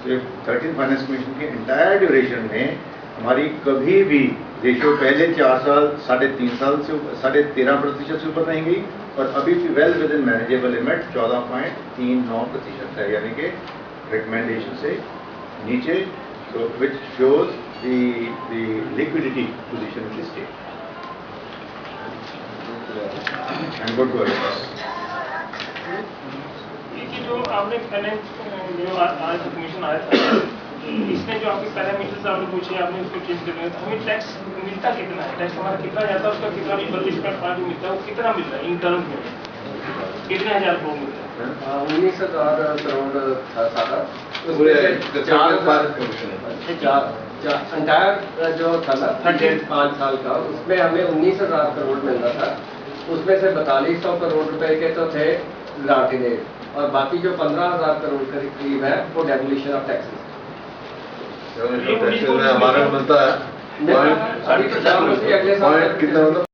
13 finance commission के entire duration में हमारी कभी भी रेशियो पहले 4 साल 3.5 साल से 13.5% से ऊपर नहीं गई और अभी भी well with in manageable limit 14.39% है, यानी कि रिकमेंडेशन से नीचे, so which shows the liquidity position of the state and good governance. ये जो आपने पहले जो आज कमीशन आया था, इसमें जो आपके पैरामीटर्स आपने पूछे, आपने उसको चेंज करना है, हमें टैक्स मिलता कितना है, टैक्स हमारा कितना जाता है, उसका कितना 32.5 मिलता है, वो कितना मिल रहा है इन टर्म्स में, कितने हजार करोड़ मिलता है? 19,000 करोड़ था सारा, अंटायर जो था ना 5 साल का, उसमें हमें 19,000 करोड़ मिलना था। उसमें से 4200 करोड़ रुपए के तो थे ग्रांट इन एड और बाकी जो 15,000 करोड़ के करीब है वो डेमोलिशन ऑफ टैक्सेस हमारा बनता है अगले साल कितना